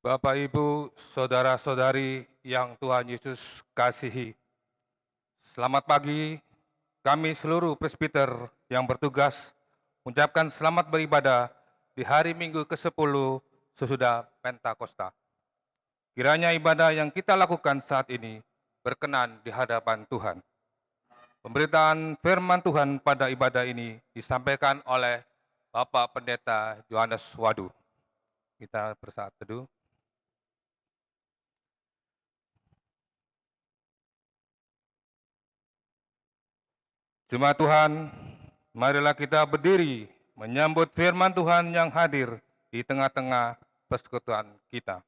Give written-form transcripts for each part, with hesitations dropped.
Bapak, Ibu, saudara-saudari yang Tuhan Yesus kasihi. Selamat pagi, kami seluruh presbiter yang bertugas mengucapkan selamat beribadah di hari Minggu ke-10 sesudah Pentakosta. Kiranya ibadah yang kita lakukan saat ini berkenan di hadapan Tuhan. Pemberitaan firman Tuhan pada ibadah ini disampaikan oleh Bapak Pendeta Yohanes Wadu. Kita bersaat teduh. Jemaat Tuhan, marilah kita berdiri menyambut firman Tuhan yang hadir di tengah-tengah persekutuan kita.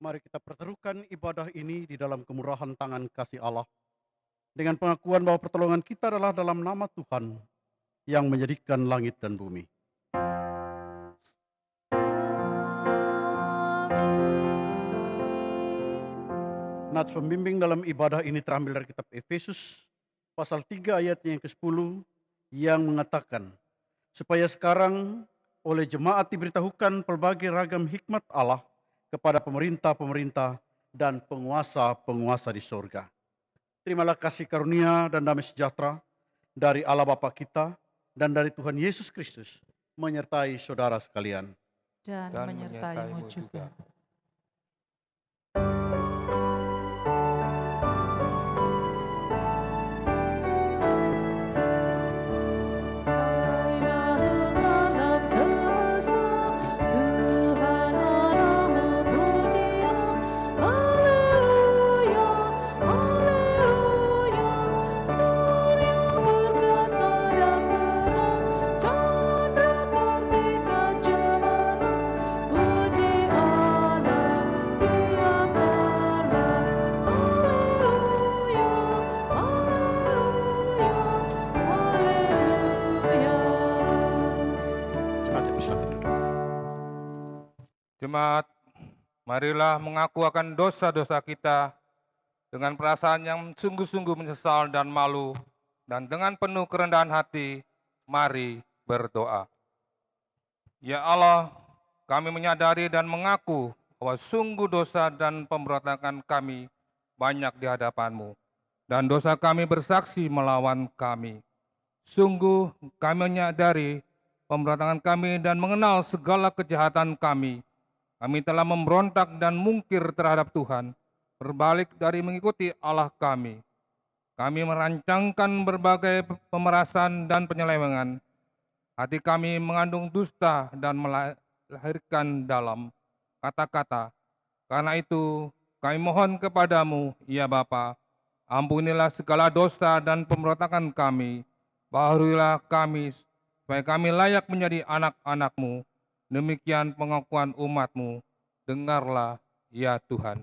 Mari kita pertaruhkan ibadah ini di dalam kemurahan tangan kasih Allah. Dengan pengakuan bahwa pertolongan kita adalah dalam nama Tuhan yang menjadikan langit dan bumi. Nats pembimbing dalam ibadah ini terambil dari kitab Efesus pasal 3 ayatnya yang ke-10 yang mengatakan, supaya sekarang oleh jemaat diberitahukan pelbagai ragam hikmat Allah kepada pemerintah-pemerintah dan penguasa-penguasa di sorga. Terimalah kasih karunia dan damai sejahtera dari Allah Bapa kita dan dari Tuhan Yesus Kristus menyertai saudara sekalian. Dan menyertaimu juga. Jemaat, marilah mengaku akan dosa-dosa kita dengan perasaan yang sungguh-sungguh menyesal dan malu, dan dengan penuh kerendahan hati, mari berdoa. Ya Allah, kami menyadari dan mengaku bahwa sungguh dosa dan pemberontakan kami banyak di hadapan-Mu, dan dosa kami bersaksi melawan kami. Sungguh kami menyadari pemberontakan kami dan mengenal segala kejahatan kami. Kami telah memberontak dan mungkir terhadap Tuhan, berbalik dari mengikuti Allah kami. Kami merancangkan berbagai pemerasan dan penyelewengan. Hati kami mengandung dusta dan melahirkan dalam kata-kata. Karena itu kami mohon kepadamu, ya Bapa, ampunilah segala dosa dan pemberontakan kami. Baharulah kami supaya kami layak menjadi anak-anak-Mu. Demikian pengakuan umat-Mu. Dengarlah, ya Tuhan.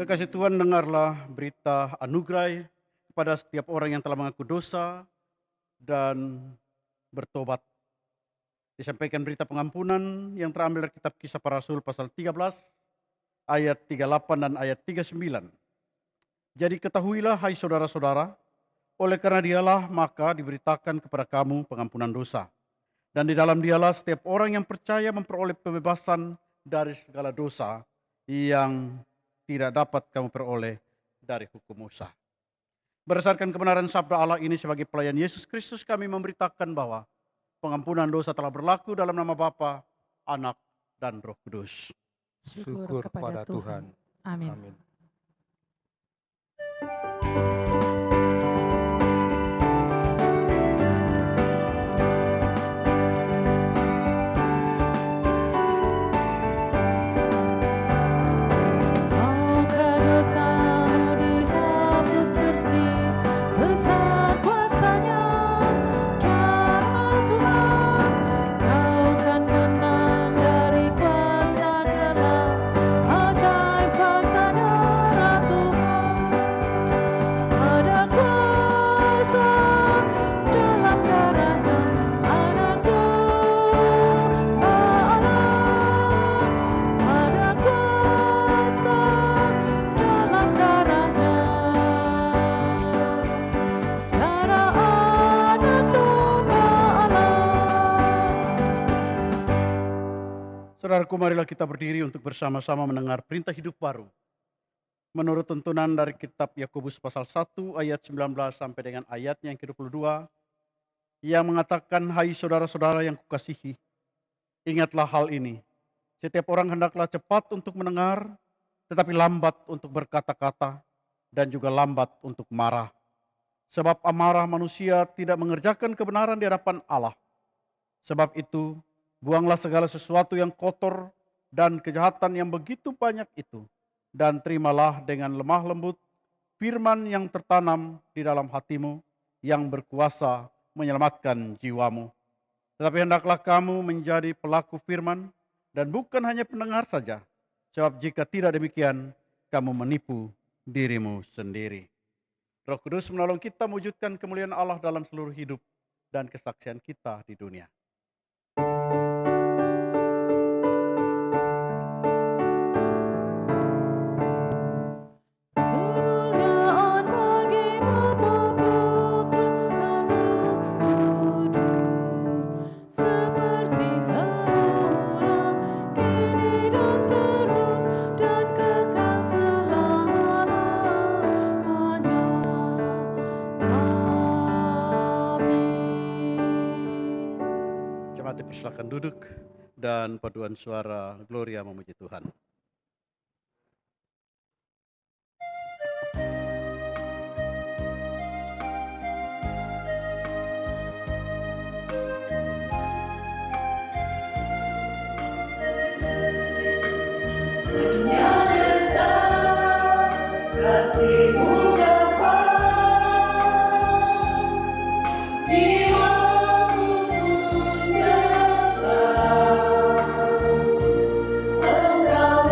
Kekasih Tuhan, dengarlah berita anugerah kepada setiap orang yang telah mengaku dosa dan bertobat. Disampaikan berita pengampunan yang terambil dari kitab Kisah Para Rasul pasal 13 ayat 38 dan ayat 39. Jadi ketahuilah hai saudara-saudara, oleh karena dialah maka diberitakan kepada kamu pengampunan dosa. Dan di dalam dialah setiap orang yang percaya memperoleh pembebasan dari segala dosa yang tidak dapat kamu peroleh dari hukum Musa. Berdasarkan kebenaran sabda Allah ini sebagai pelayan Yesus Kristus, kami memberitakan bahwa pengampunan dosa telah berlaku dalam nama Bapa, Anak, dan Roh Kudus. Syukur kepada Tuhan. Amin. Amin. Maukah dosamu dihapus bersih, besar kuasa-Nya, darah Tuhan. Kau kan menang dari kuasa gelap, ajaib kuasa darah Tuhan. Ada kuasa dalam darahnya, anak domba Allah. Ada kuasa dalam darahnya, darah anak domba Allah. Saudaraku, marilah kita berdiri untuk bersama-sama mendengar perintah hidup baru. Menurut tuntunan dari kitab Yakobus pasal 1 ayat 19 sampai dengan ayatnya yang ke-22, yang mengatakan, hai saudara-saudara yang kukasihi, ingatlah hal ini. Setiap orang hendaklah cepat untuk mendengar, tetapi lambat untuk berkata-kata, dan juga lambat untuk marah. Sebab amarah manusia tidak mengerjakan kebenaran di hadapan Allah. Sebab itu, buanglah segala sesuatu yang kotor dan kejahatan yang begitu banyak itu, dan terimalah dengan lemah lembut firman yang tertanam di dalam hatimu, yang berkuasa menyelamatkan jiwamu. Tetapi hendaklah kamu menjadi pelaku firman, dan bukan hanya pendengar saja. Sebab jika tidak demikian, kamu menipu dirimu sendiri. Roh Kudus menolong kita mewujudkan kemuliaan Allah dalam seluruh hidup dan kesaksian kita di dunia. Kemuliaan bagi Bapa, Putra, dan Roh Kudus, seperti semula, kini dan terus, dan kekal selama-lamanya. Amin. Jemaat dipersilakan duduk dan paduan suara Gloria memuji Tuhan. Kasih-Mu Bapa, jiwaku pun dekat. Engkau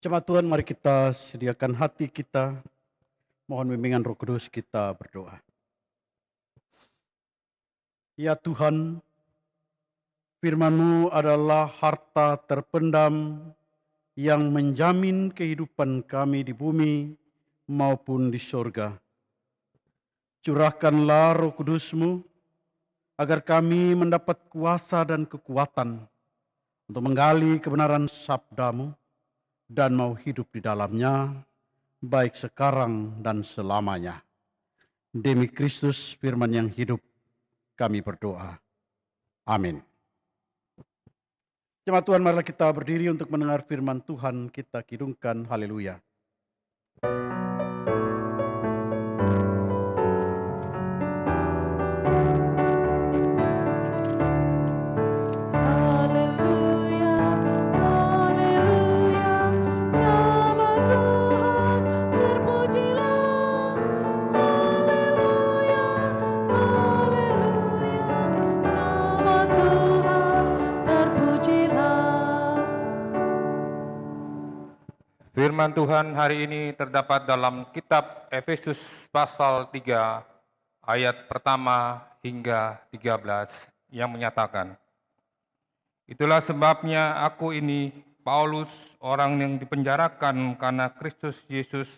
Jemaat Tuhan, mari kita sediakan hati kita, mohon bimbingan Roh Kudus, kita berdoa. Ya Tuhan, firman-Mu adalah harta terpendam yang menjamin kehidupan kami di bumi maupun di sorga. Curahkanlah Roh Kudus-Mu agar kami mendapat kuasa dan kekuatan untuk menggali kebenaran sabda-Mu dan mau hidup di dalamnya, baik sekarang dan selamanya. Demi Kristus firman yang hidup, kami berdoa. Amin. Jemaat Tuhan, marilah kita berdiri untuk mendengar firman Tuhan, kita kidungkan haleluya. Haleluya, haleluya, nama Tuhan terpujilah. Haleluya, haleluya, nama Tuhan terpujilah. Firman Tuhan hari ini terdapat dalam kitab Efesus pasal 3 ayat pertama hingga 13 yang menyatakan, "Itulah sebabnya aku ini, Paulus, orang yang dipenjarakan karena Kristus Yesus,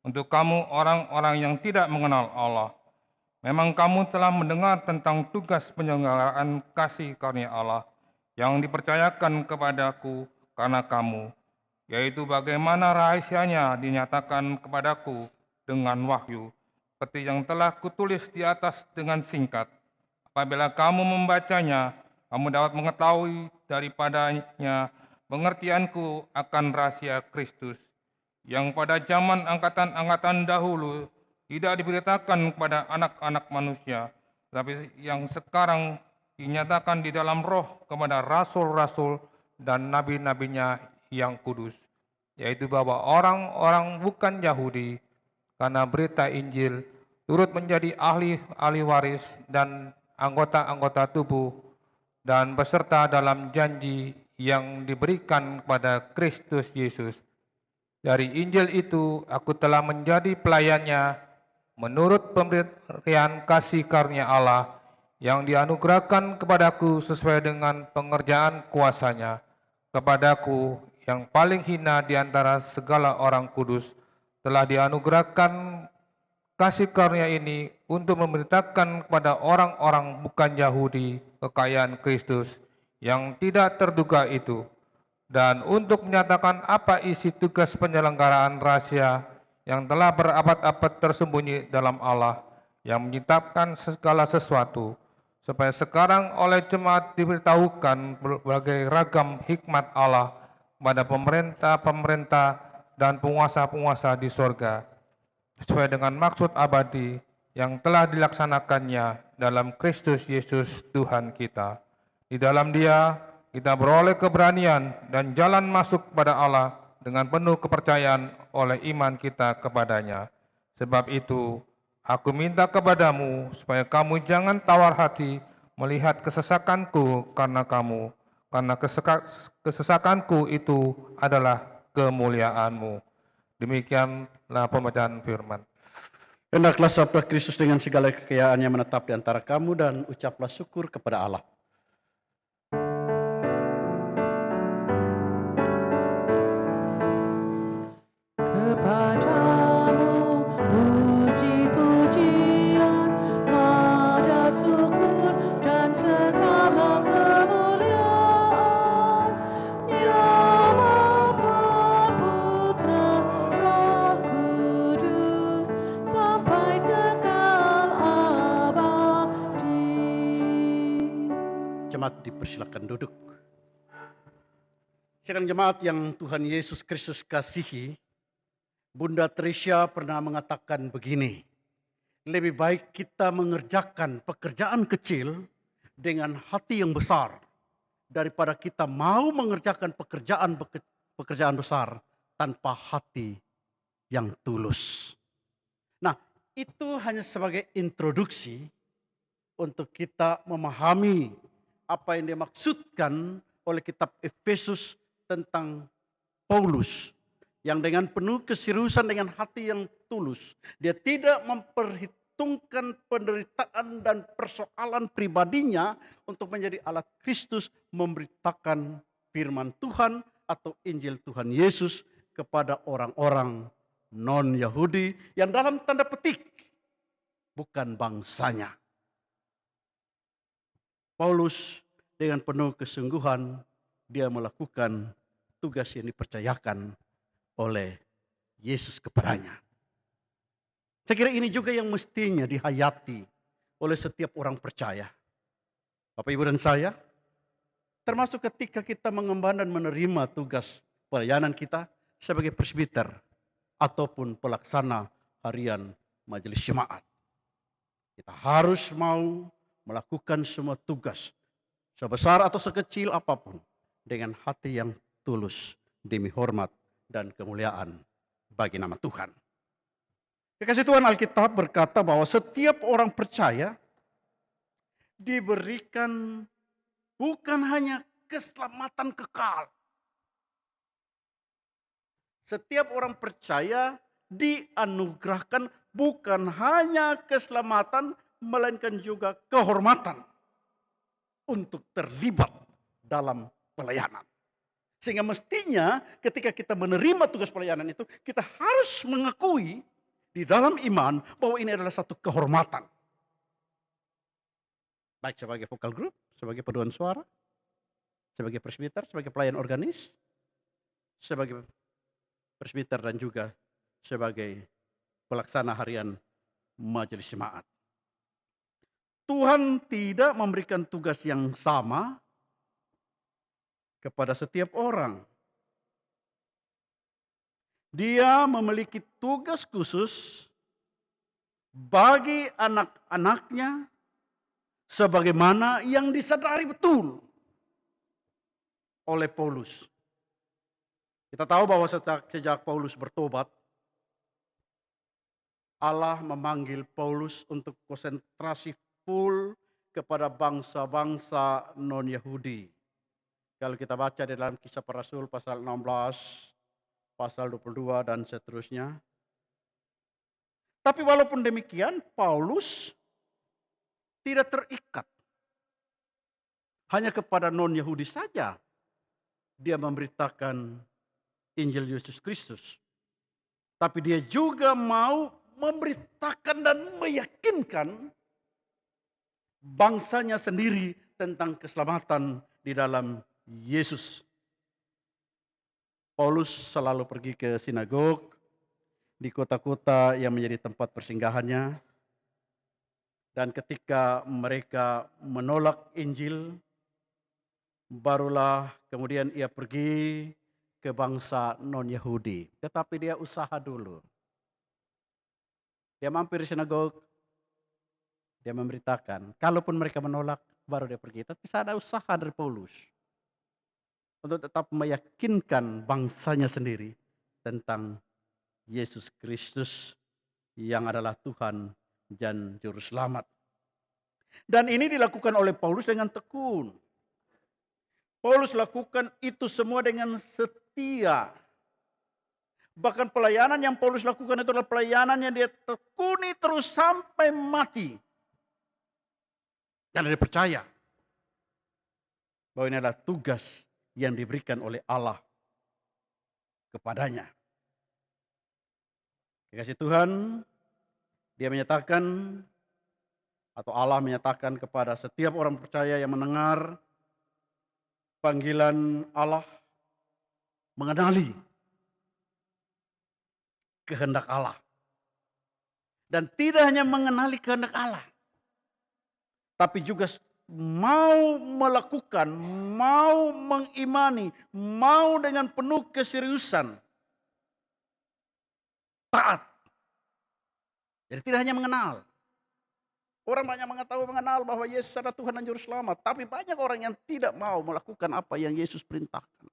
untuk kamu orang-orang yang tidak mengenal Allah. Memang kamu telah mendengar tentang tugas penyelenggaraan kasih karunia Allah yang dipercayakan kepadaku karena kamu, yaitu bagaimana rahasianya dinyatakan kepadaku dengan wahyu, seperti yang telah kutulis di atas dengan singkat. Apabila kamu membacanya, kamu dapat mengetahui daripadanya pengertianku akan rahasia Kristus, yang pada zaman angkatan-angkatan dahulu tidak diberitakan kepada anak-anak manusia, tapi yang sekarang dinyatakan di dalam roh kepada rasul-rasul dan nabi-nabinya yang kudus, yaitu bahwa orang-orang bukan Yahudi karena berita Injil turut menjadi ahli waris dan anggota-anggota tubuh dan beserta dalam janji yang diberikan kepada Kristus Yesus. Dari Injil itu aku telah menjadi pelayannya menurut pemberian kasih karunia Allah yang dianugerahkan kepadaku sesuai dengan pengerjaan kuasa-Nya. Kepadaku yang paling hina di antara segala orang kudus telah dianugerahkan kasih karunia ini untuk memberitakan kepada orang-orang bukan Yahudi kekayaan Kristus yang tidak terduga itu, dan untuk menyatakan apa isi tugas penyelenggaraan rahasia yang telah berabad-abad tersembunyi dalam Allah yang menciptakan segala sesuatu, supaya sekarang oleh jemaat diberitahukan berbagai ragam hikmat Allah pada pemerintah-pemerintah dan penguasa-penguasa di sorga, sesuai dengan maksud abadi yang telah dilaksanakannya dalam Kristus Yesus Tuhan kita. Di dalam Dia kita beroleh keberanian dan jalan masuk kepada Allah dengan penuh kepercayaan oleh iman kita kepadanya. Sebab itu, aku minta kepadamu supaya kamu jangan tawar hati melihat kesesakanku karena kamu, karena kesesakanku itu adalah kemuliaanmu. Demikianlah pembacaan firman. Hendaklah sabda Kristus dengan segala kekayaannya menetap di antara kamu dan ucaplah syukur kepada Allah. Kepadamu puji-pujian, nada syukur dan segala kemuliaan, ya Bapa, Putra, Roh Kudus, sampai kekal abadi. Jemaat dipersilakan duduk. Sidang jemaat yang Tuhan Yesus Kristus kasihi, Bunda Teresia pernah mengatakan begini, lebih baik kita mengerjakan pekerjaan kecil dengan hati yang besar daripada kita mau mengerjakan pekerjaan besar tanpa hati yang tulus. Nah, itu hanya sebagai introduksi untuk kita memahami apa yang dimaksudkan oleh kitab Efesus tentang Paulus yang dengan penuh keseriusan, dengan hati yang tulus. Dia tidak memperhitungkan penderitaan dan persoalan pribadinya untuk menjadi alat Kristus memberitakan firman Tuhan atau Injil Tuhan Yesus kepada orang-orang non-Yahudi yang dalam tanda petik bukan bangsanya. Paulus dengan penuh kesungguhan dia melakukan tugas yang dipercayakan oleh Yesus kepadanya. Saya kira ini juga yang mestinya dihayati oleh setiap orang percaya. Bapak, Ibu, dan saya, termasuk ketika kita mengemban dan menerima tugas pelayanan kita sebagai presbiter ataupun pelaksana harian majelis jemaat. Kita harus mau melakukan semua tugas, sebesar atau sekecil apapun, dengan hati yang tulus demi hormat dan kemuliaan bagi nama Tuhan. Kekasih Tuhan, Alkitab berkata bahwa setiap orang percaya diberikan bukan hanya keselamatan kekal. Setiap orang percaya dianugerahkan bukan hanya keselamatan, melainkan juga kehormatan untuk terlibat dalam pelayanan. Sehingga mestinya ketika kita menerima tugas pelayanan itu, kita harus mengakui di dalam iman bahwa ini adalah satu kehormatan. Baik sebagai vokal group, sebagai paduan suara, sebagai presbiter, sebagai pelayan organis, sebagai presbiter dan juga sebagai pelaksana harian majelis jemaat. Tuhan tidak memberikan tugas yang sama kepada setiap orang. Dia memiliki tugas khusus bagi anak-anaknya sebagaimana yang disadari betul oleh Paulus. Kita tahu bahwa sejak Paulus bertobat, Allah memanggil Paulus untuk konsentrasi full kepada bangsa-bangsa non-Yahudi. Kalau kita baca di dalam Kisah Para Rasul pasal 16, pasal 22 dan seterusnya. Tapi walaupun demikian, Paulus tidak terikat hanya kepada non-Yahudi saja. Dia memberitakan Injil Yesus Kristus. Tapi dia juga mau memberitakan dan meyakinkan bangsanya sendiri tentang keselamatan di dalam Yesus. Paulus selalu pergi ke sinagog di kota-kota yang menjadi tempat persinggahannya. Dan ketika mereka menolak Injil, barulah kemudian ia pergi ke bangsa non-Yahudi. Tetapi dia usaha dulu. Dia mampir di sinagog, dia memberitakan. Kalaupun mereka menolak, baru dia pergi. Tapi ada usaha dari Paulus untuk tetap meyakinkan bangsanya sendiri tentang Yesus Kristus yang adalah Tuhan dan Juru Selamat. Dan ini dilakukan oleh Paulus dengan tekun. Paulus lakukan itu semua dengan setia. Bahkan pelayanan yang Paulus lakukan itu adalah pelayanan yang dia tekuni terus sampai mati. Dan dia percaya bahwa ini adalah tugas yang diberikan oleh Allah kepadanya. Kasih Tuhan, dia menyatakan atau Allah menyatakan kepada setiap orang percaya yang mendengar panggilan Allah, mengenali kehendak Allah. Dan tidak hanya mengenali kehendak Allah, tapi juga mau melakukan, mau mengimani, mau dengan penuh keseriusan, taat. Jadi tidak hanya mengenal. Orang banyak mengenal bahwa Yesus adalah Tuhan dan Juru Selamat. Tapi banyak orang yang tidak mau melakukan apa yang Yesus perintahkan.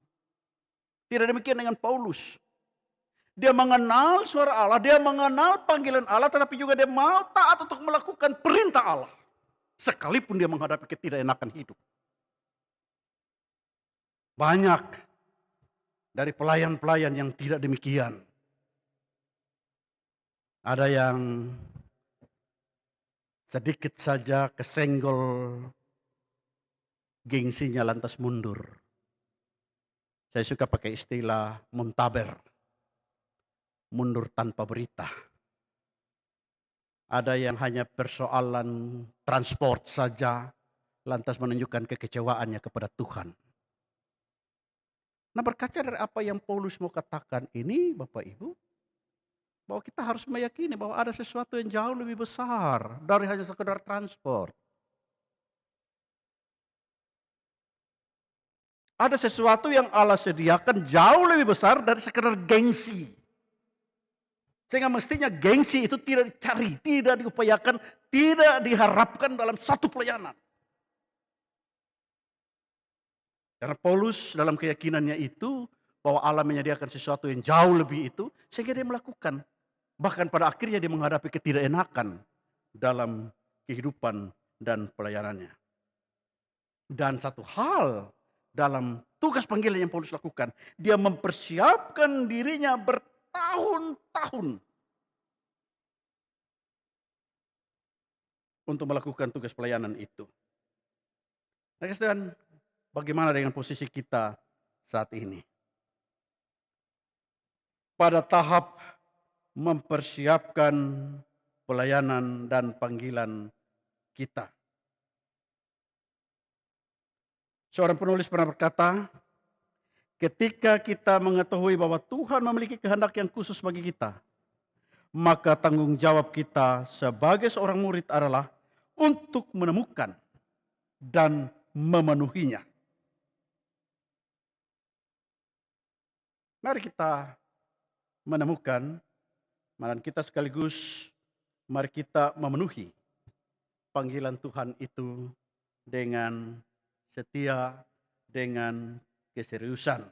Tidak demikian dengan Paulus. Dia mengenal suara Allah, dia mengenal panggilan Allah, tetapi juga dia mau taat untuk melakukan perintah Allah. Sekalipun dia menghadapi ketidakenakan hidup. Banyak dari pelayan-pelayan yang tidak demikian. Ada yang sedikit saja kesenggol gengsinya lantas mundur. Saya suka pakai istilah muntaber, mundur tanpa berita. Ada yang hanya persoalan transport saja, lantas menunjukkan kekecewaannya kepada Tuhan. Nah, berkaca dari apa yang Paulus mau katakan ini, Bapak Ibu, bahwa kita harus meyakini bahwa ada sesuatu yang jauh lebih besar dari hanya sekedar transport. Ada sesuatu yang Allah sediakan jauh lebih besar dari sekedar gengsi. Sehingga mestinya gengsi itu tidak dicari, tidak diupayakan, tidak diharapkan dalam satu pelayanan. Karena Paulus dalam keyakinannya itu, bahwa Allah menyediakan sesuatu yang jauh lebih itu, sehingga dia melakukan. Bahkan pada akhirnya dia menghadapi ketidakenakan dalam kehidupan dan pelayanannya. Dan satu hal dalam tugas panggilan yang Paulus lakukan, dia mempersiapkan dirinya bertahun-tahun untuk melakukan tugas pelayanan itu. Nah, kemudian bagaimana dengan posisi kita saat ini? Pada tahap mempersiapkan pelayanan dan panggilan kita. Seorang penulis pernah berkata, ketika kita mengetahui bahwa Tuhan memiliki kehendak yang khusus bagi kita, maka tanggung jawab kita sebagai seorang murid adalah untuk menemukan dan memenuhinya. Mari kita menemukan, dan kita sekaligus mari kita memenuhi panggilan Tuhan itu dengan setia, dengan keseriusan.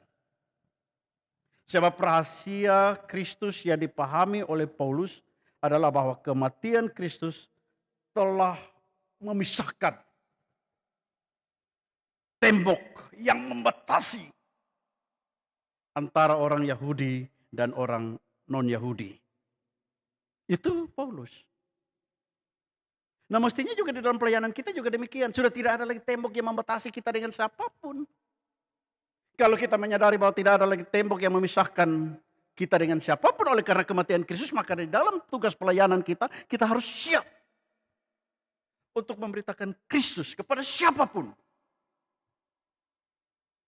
Sebab rahasia Kristus yang dipahami oleh Paulus adalah bahwa kematian Kristus telah memisahkan tembok yang membatasi antara orang Yahudi dan orang non-Yahudi. Itu Paulus. Nah, mestinya juga di dalam pelayanan kita juga demikian. Sudah tidak ada lagi tembok yang membatasi kita dengan siapapun. Kalau kita menyadari bahwa tidak ada lagi tembok yang memisahkan kita dengan siapapun oleh karena kematian Kristus, maka di dalam tugas pelayanan kita, kita harus siap untuk memberitakan Kristus kepada siapapun.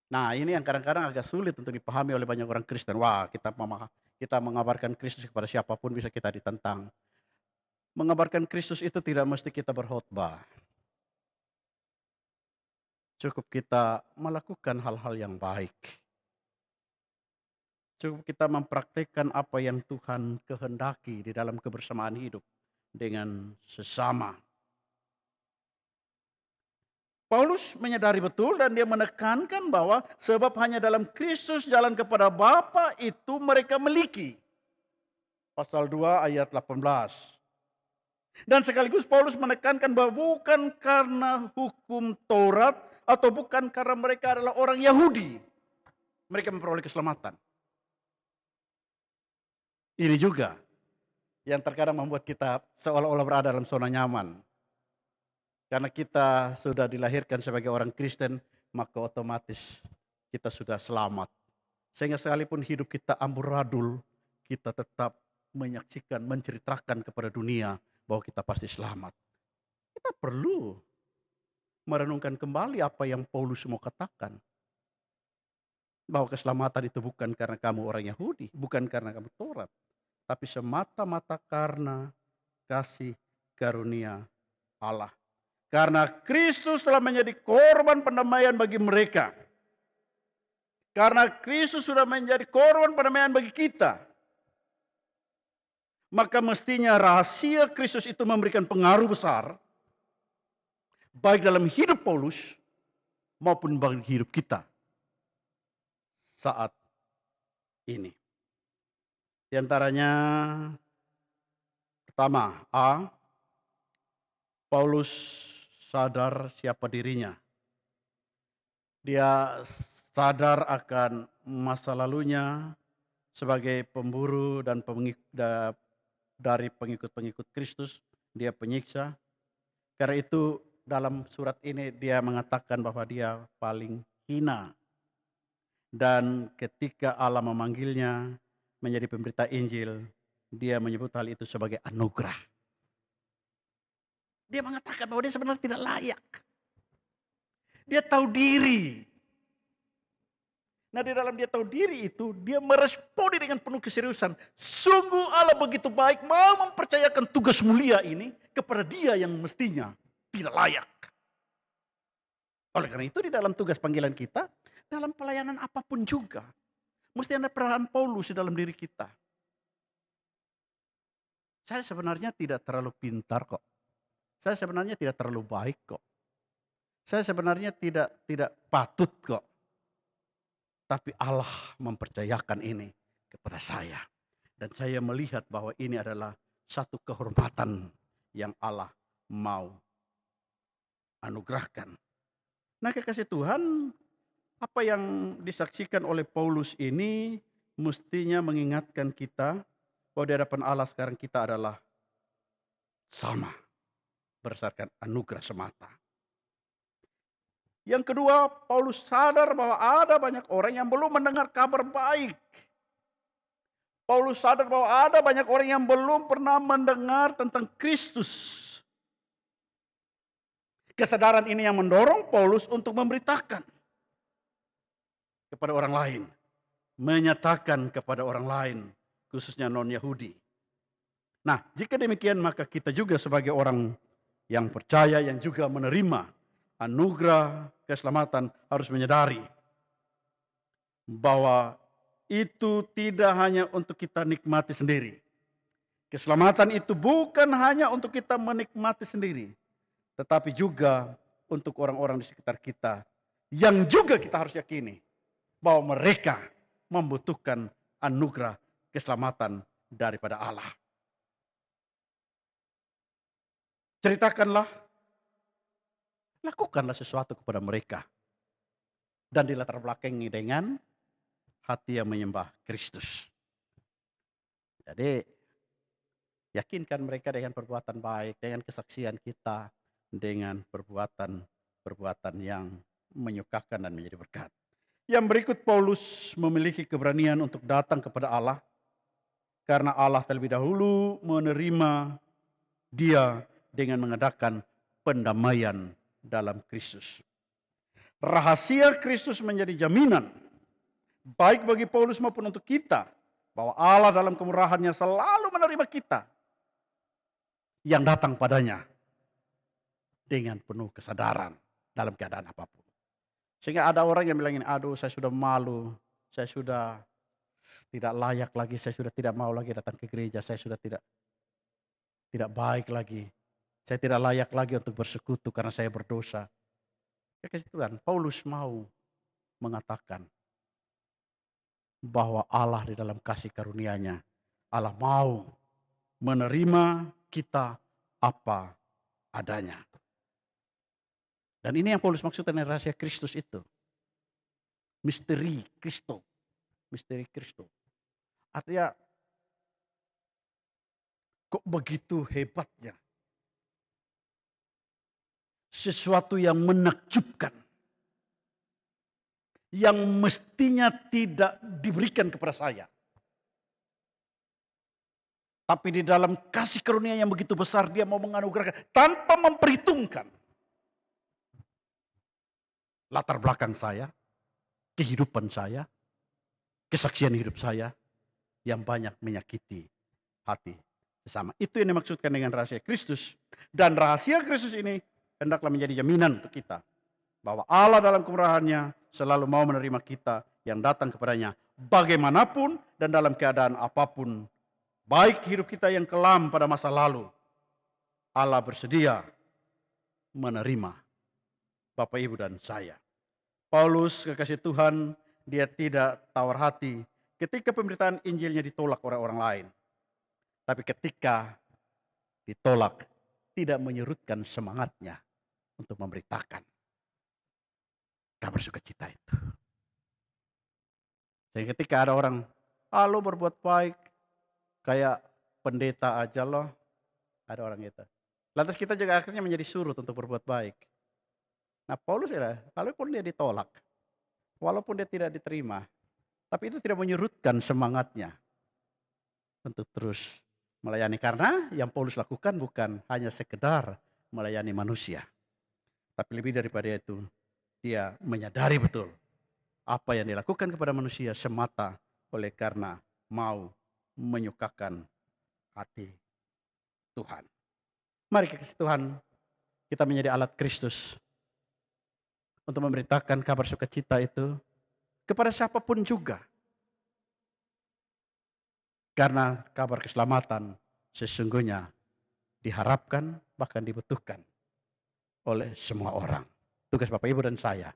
Nah, ini yang kadang-kadang agak sulit untuk dipahami oleh banyak orang Kristen. Wah, kita mengabarkan Kristus kepada siapapun bisa kita ditentang. Mengabarkan Kristus itu tidak mesti kita berkhotbah. Cukup kita melakukan hal-hal yang baik. Cukup kita mempraktikkan apa yang Tuhan kehendaki di dalam kebersamaan hidup dengan sesama. Paulus menyadari betul dan dia menekankan bahwa sebab hanya dalam Kristus jalan kepada Bapa itu mereka miliki. Pasal 2 ayat 18. Dan sekaligus Paulus menekankan bahwa bukan karena hukum Taurat atau bukan karena mereka adalah orang Yahudi, mereka memperoleh keselamatan. Ini juga yang terkadang membuat kita seolah-olah berada dalam zona nyaman. Karena kita sudah dilahirkan sebagai orang Kristen, maka otomatis kita sudah selamat. Sehingga sekalipun hidup kita amburadul, kita tetap menyaksikan, menceritakan kepada dunia bahwa kita pasti selamat. Kita perlu merenungkan kembali apa yang Paulus mau katakan. Bahwa keselamatan itu bukan karena kamu orang Yahudi, bukan karena kamu Taurat, tapi semata-mata karena kasih karunia Allah. Karena Kristus telah menjadi korban pendamaian bagi mereka. Karena Kristus sudah menjadi korban pendamaian bagi kita. Maka mestinya rahasia Kristus itu memberikan pengaruh besar. Baik dalam hidup Paulus maupun bagi hidup kita saat ini. Di antaranya pertama, Paulus sadar siapa dirinya. Dia sadar akan masa lalunya sebagai pemburu dan dari pengikut-pengikut Kristus, dia penyiksa. Karena itu dalam surat ini dia mengatakan bahwa dia paling hina. Dan ketika Allah memanggilnya menjadi pemberita Injil, dia menyebut hal itu sebagai anugerah. Dia mengatakan bahwa dia sebenarnya tidak layak. Dia tahu diri. Nah, di dalam dia tahu diri itu, dia meresponi dengan penuh keseriusan. Sungguh Allah begitu baik, mau mempercayakan tugas mulia ini kepada dia yang mestinya tidak layak. Oleh karena itu di dalam tugas panggilan kita, dalam pelayanan apapun juga, mesti ada peran Paulus di dalam diri kita. Saya sebenarnya tidak terlalu pintar kok. Saya sebenarnya tidak terlalu baik kok. Saya sebenarnya tidak patut kok. Tapi Allah mempercayakan ini kepada saya. Dan saya melihat bahwa ini adalah satu kehormatan yang Allah mau anugerahkan. Nah, kekasih Tuhan, apa yang disaksikan oleh Paulus ini mestinya mengingatkan kita bahwa di hadapan Allah sekarang kita adalah sama berdasarkan anugerah semata. Yang kedua, Paulus sadar bahwa ada banyak orang yang belum mendengar kabar baik. Paulus sadar bahwa ada banyak orang yang belum pernah mendengar tentang Kristus. Kesadaran ini yang mendorong Paulus untuk memberitakan kepada orang lain. Menyatakan kepada orang lain, khususnya non-Yahudi. Nah, jika demikian maka kita juga sebagai orang yang percaya, yang juga menerima anugerah keselamatan harus menyadari bahwa itu tidak hanya untuk kita nikmati sendiri. Keselamatan itu bukan hanya untuk kita menikmati sendiri, tetapi juga untuk orang-orang di sekitar kita yang juga kita harus yakini bahwa mereka membutuhkan anugerah keselamatan daripada Allah. Ceritakanlah, lakukanlah sesuatu kepada mereka. Dan dilatar belakangi dengan hati yang menyembah Kristus. Jadi, yakinkan mereka dengan perbuatan baik, dengan kesaksian kita, dengan perbuatan yang menyukakan dan menjadi berkat. Yang berikut, Paulus memiliki keberanian untuk datang kepada Allah, karena Allah terlebih dahulu menerima dia dengan mengadakan pendamaian dalam Kristus. Rahasia Kristus menjadi jaminan baik bagi Paulus maupun untuk kita bahwa Allah dalam kemurahannya selalu menerima kita yang datang padanya dengan penuh kesadaran dalam keadaan apapun. Sehingga ada orang yang bilang ini, aduh saya sudah malu, saya sudah tidak layak lagi, saya sudah tidak mau lagi datang ke gereja, saya sudah tidak baik lagi. Saya tidak layak lagi untuk bersekutu karena saya berdosa. Kekasih Tuhan, Paulus mau mengatakan bahwa Allah di dalam kasih karunia-Nya, Allah mau menerima kita apa adanya. Dan ini yang Paulus maksudkan dengan rahasia Kristus itu. Misteri Kristus. Misteri Kristus. Artinya, kok begitu hebatnya? Sesuatu yang menakjubkan. Yang mestinya tidak diberikan kepada saya. Tapi di dalam kasih karunia yang begitu besar, dia mau menganugerahkan tanpa memperhitungkan latar belakang saya, kehidupan saya, kesaksian hidup saya yang banyak menyakiti hati sesama. Itu yang dimaksudkan dengan rahasia Kristus. Dan rahasia Kristus ini hendaklah menjadi jaminan untuk kita bahwa Allah dalam kemurahannya selalu mau menerima kita yang datang kepadanya bagaimanapun dan dalam keadaan apapun. Baik hidup kita yang kelam pada masa lalu, Allah bersedia menerima Bapak Ibu dan saya. Paulus, kekasih Tuhan, dia tidak tawar hati ketika pemberitaan Injilnya ditolak oleh orang lain. Tapi ketika ditolak, tidak menyurutkan semangatnya untuk memberitakan kabar sukacita itu. Jadi ketika ada orang, lo berbuat baik, kayak pendeta aja loh, ada orang gitu. Lantas kita juga akhirnya menjadi surut untuk berbuat baik. Nah Paulus ya, walaupun dia ditolak, walaupun dia tidak diterima, tapi itu tidak menyurutkan semangatnya untuk terus melayani. Karena yang Paulus lakukan bukan hanya sekedar melayani manusia, tapi lebih daripada itu, dia menyadari betul apa yang dilakukan kepada manusia semata oleh karena mau menyukakan hati Tuhan. Mari kekasih Tuhan, kita menjadi alat Kristus untuk memberitakan kabar sukacita itu kepada siapapun juga. Karena kabar keselamatan sesungguhnya diharapkan bahkan dibutuhkan oleh semua orang. Tugas Bapak Ibu dan saya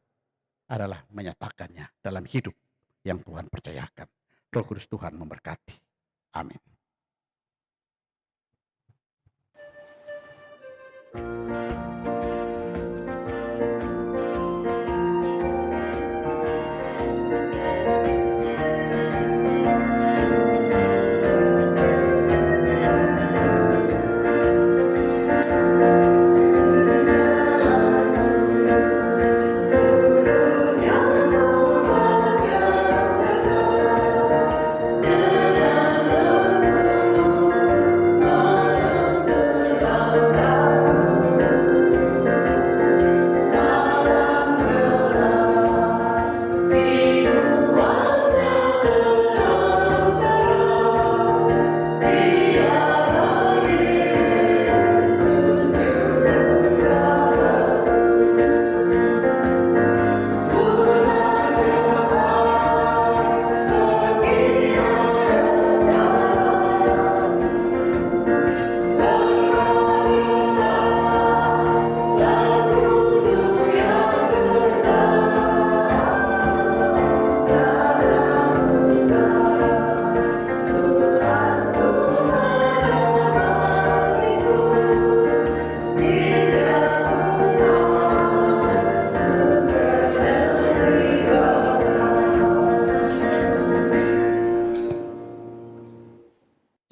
adalah menyatakannya dalam hidup yang Tuhan percayakan. Roh Kudus Tuhan memberkati. Amin.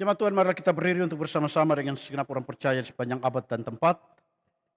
Jemaat Tuhan, marilah kita berdiri untuk bersama-sama dengan segenap orang percaya di sepanjang abad dan tempat.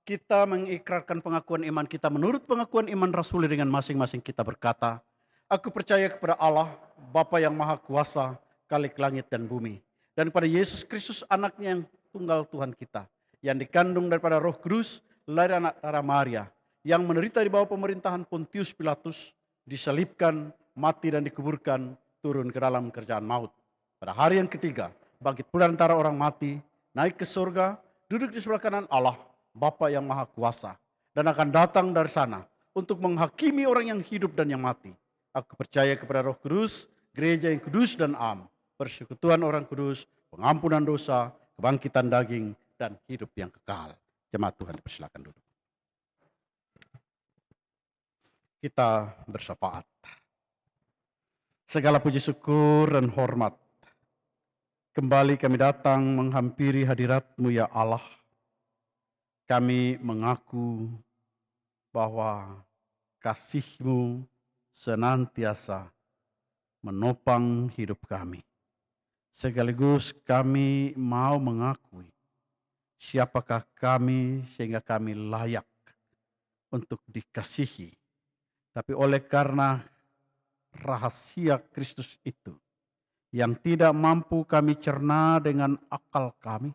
Kita mengikrarkan pengakuan iman kita menurut pengakuan iman rasuli dengan masing-masing kita berkata, aku percaya kepada Allah, Bapa yang Maha Kuasa, Khalik langit dan bumi. Dan kepada Yesus Kristus anaknya yang tunggal Tuhan kita, yang dikandung daripada Roh Kudus, lahir anak darah Maria, yang menderita di bawah pemerintahan Pontius Pilatus, disalibkan, mati dan dikuburkan, turun ke dalam kerjaan maut. Pada hari yang ketiga, bangkit pula antara orang mati, naik ke surga, duduk di sebelah kanan Allah, Bapa yang Maha Kuasa, dan akan datang dari sana untuk menghakimi orang yang hidup dan yang mati. Aku percaya kepada Roh Kudus, gereja yang kudus dan am, persekutuan orang kudus, pengampunan dosa, kebangkitan daging, dan hidup yang kekal. Jemaat Tuhan dipersilakan duduk. Kita bersyafaat. Segala puji syukur dan hormat kembali kami datang menghampiri hadirat-Mu ya Allah. Kami mengaku bahwa kasih-Mu senantiasa menopang hidup kami. Sekaligus kami mau mengakui siapakah kami sehingga kami layak untuk dikasihi. Tapi oleh karena rahasia Kristus itu yang tidak mampu kami cerna dengan akal kami,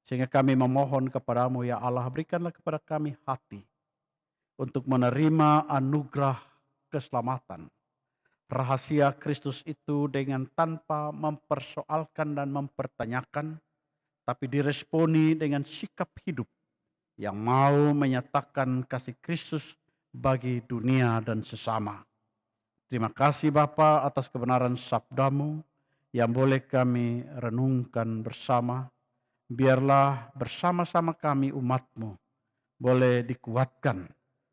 sehingga kami memohon kepadamu ya Allah, berikanlah kepada kami hati untuk menerima anugerah keselamatan. Rahasia Kristus itu dengan tanpa mempersoalkan dan mempertanyakan, tapi diresponi dengan sikap hidup yang mau menyatakan kasih Kristus bagi dunia dan sesama. Terima kasih Bapa atas kebenaran sabda-Mu yang boleh kami renungkan bersama. Biarlah bersama-sama kami umat-Mu boleh dikuatkan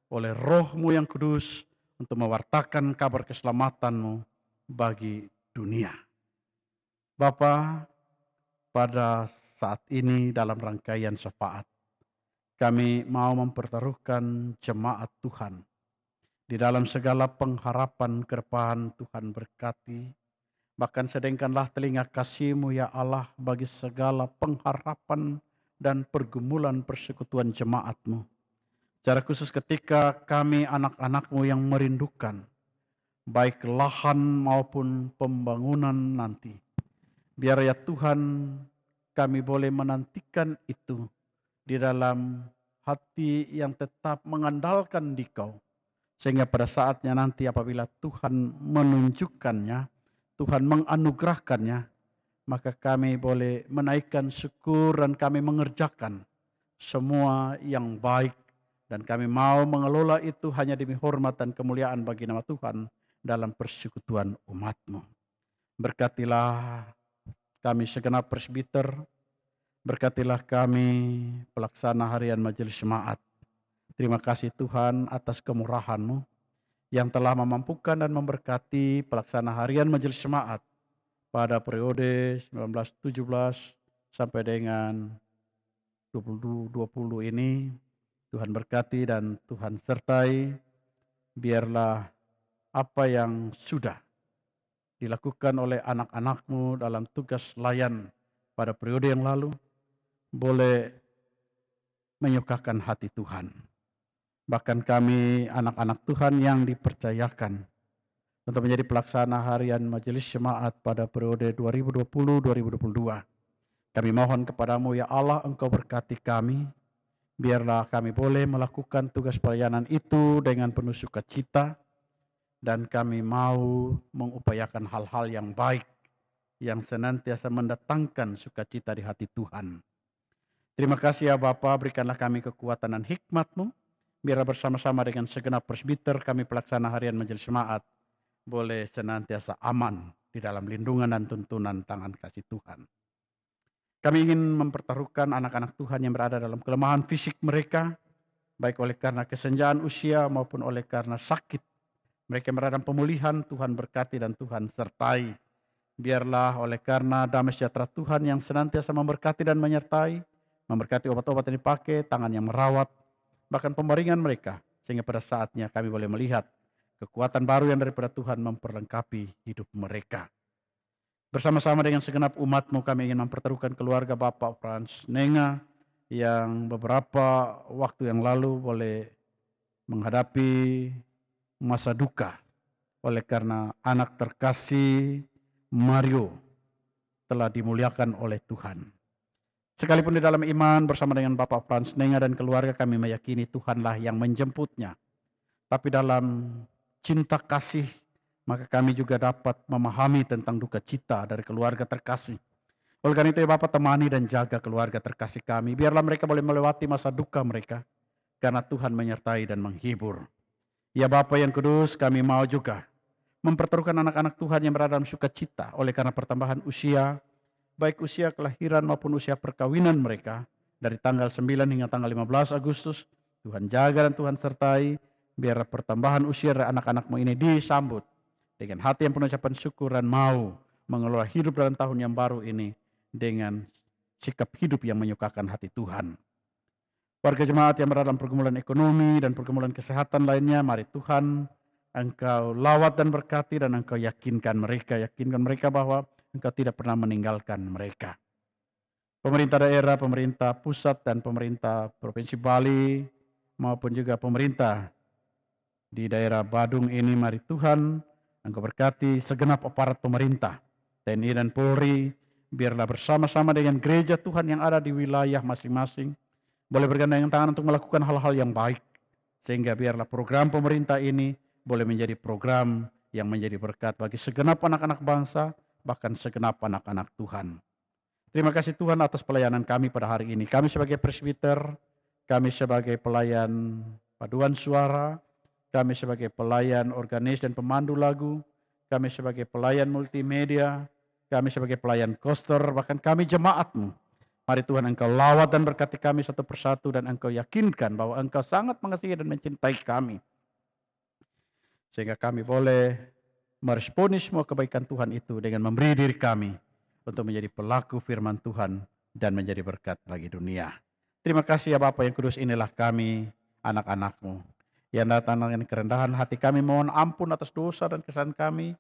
oleh Roh-Mu yang kudus untuk mewartakan kabar keselamatan-Mu bagi dunia. Bapa, pada saat ini dalam rangkaian syafaat, kami mau mempertaruhkan jemaat Tuhan Di dalam segala pengharapan ke depan Tuhan berkati. Bahkan sedengkanlah telinga kasih-Mu ya Allah bagi segala pengharapan dan pergumulan persekutuan jemaat-Mu. Secara khusus ketika kami anak-anak-Mu yang merindukan baik lahan maupun pembangunan nanti. Biar ya Tuhan kami boleh menantikan itu di dalam hati yang tetap mengandalkan Dikau. Sehingga pada saatnya nanti apabila Tuhan menunjukkannya, Tuhan menganugerahkannya, maka kami boleh menaikkan syukur dan kami mengerjakan semua yang baik. Dan kami mau mengelola itu hanya demi hormat dan kemuliaan bagi nama Tuhan dalam persekutuan umat-Mu. Berkatilah kami segenap presbiter, berkatilah kami pelaksana harian majelis jemaat. Terima kasih Tuhan atas kemurahan-Mu yang telah memampukan dan memberkati pelaksana harian majelis jemaat pada periode 1917 sampai dengan 2020 ini. Tuhan berkati dan Tuhan sertai. Biarlah apa yang sudah dilakukan oleh anak-anak-Mu dalam tugas layan pada periode yang lalu boleh menyukakan hati Tuhan. Bahkan kami anak-anak Tuhan yang dipercayakan untuk menjadi pelaksana harian majelis jemaat pada periode 2020-2022. Kami mohon kepadamu ya Allah, Engkau berkati kami. Biarlah kami boleh melakukan tugas pelayanan itu dengan penuh sukacita. Dan kami mau mengupayakan hal-hal yang baik yang senantiasa mendatangkan sukacita di hati Tuhan. Terima kasih ya Bapa, berikanlah kami kekuatan dan hikmat-Mu. Biarlah bersama-sama dengan segenap presbiter kami pelaksana harian majelis jemaat boleh senantiasa aman di dalam lindungan dan tuntunan tangan kasih Tuhan. Kami ingin mempertaruhkan anak-anak Tuhan yang berada dalam kelemahan fisik mereka, baik oleh karena kesenjaan usia maupun oleh karena sakit. Mereka berada dalam pemulihan, Tuhan berkati dan Tuhan sertai. Biarlah oleh karena damai sejahtera Tuhan yang senantiasa memberkati dan menyertai, memberkati obat-obat yang dipakai, tangan yang merawat, bahkan pembaringan mereka, sehingga pada saatnya kami boleh melihat kekuatan baru yang daripada Tuhan memperlengkapi hidup mereka. Bersama-sama dengan segenap umat-Mu kami ingin mempertaruhkan keluarga Bapak Frans Nenga yang beberapa waktu yang lalu boleh menghadapi masa duka oleh karena anak terkasih Mario telah dimuliakan oleh Tuhan. Sekalipun di dalam iman bersama dengan Bapak Frans Nenga dan keluarga kami meyakini Tuhanlah yang menjemputnya. Tapi dalam cinta kasih maka kami juga dapat memahami tentang duka cita dari keluarga terkasih. Oleh karena itu ya Bapak, temani dan jaga keluarga terkasih kami. Biarlah mereka boleh melewati masa duka mereka. Karena Tuhan menyertai dan menghibur. Ya Bapa yang kudus, kami mau juga mempertaruhkan anak-anak Tuhan yang berada dalam sukacita oleh karena pertambahan usia, baik usia kelahiran maupun usia perkawinan mereka dari tanggal 9 hingga tanggal 15 Agustus. Tuhan jaga dan Tuhan sertai, biar pertambahan usia dari anak-anak-Mu ini disambut dengan hati yang penuh ucapan syukur dan mau mengelola hidup dalam tahun yang baru ini dengan sikap hidup yang menyukakan hati Tuhan. Warga jemaat yang berada dalam pergumulan ekonomi dan pergumulan kesehatan lainnya, mari Tuhan Engkau lawat dan berkati dan Engkau yakinkan mereka bahwa Engkau tidak pernah meninggalkan mereka. Pemerintah daerah, pemerintah pusat dan pemerintah Provinsi Bali maupun juga pemerintah di daerah Badung ini, mari Tuhan Engkau berkati segenap aparat pemerintah, TNI dan Polri, biarlah bersama-sama dengan gereja Tuhan yang ada di wilayah masing-masing boleh bergandengan tangan untuk melakukan hal-hal yang baik, sehingga biarlah program pemerintah ini boleh menjadi program yang menjadi berkat bagi segenap anak-anak bangsa, bahkan segenap anak-anak Tuhan. Terima kasih Tuhan atas pelayanan kami pada hari ini. Kami sebagai presbiter, kami sebagai pelayan paduan suara, kami sebagai pelayan organis dan pemandu lagu, kami sebagai pelayan multimedia, kami sebagai pelayan koster, bahkan kami jemaat-Mu. Mari Tuhan Engkau lawat dan berkati kami satu persatu dan Engkau yakinkan bahwa Engkau sangat mengasihi dan mencintai kami. Sehingga kami boleh meresponi semua kebaikan Tuhan itu dengan memberi diri kami untuk menjadi pelaku firman Tuhan dan menjadi berkat bagi dunia. Terima kasih ya Bapa yang kudus, inilah kami anak-anak-Mu yang datang dengan kerendahan hati kami mohon ampun atas dosa dan kesalahan kami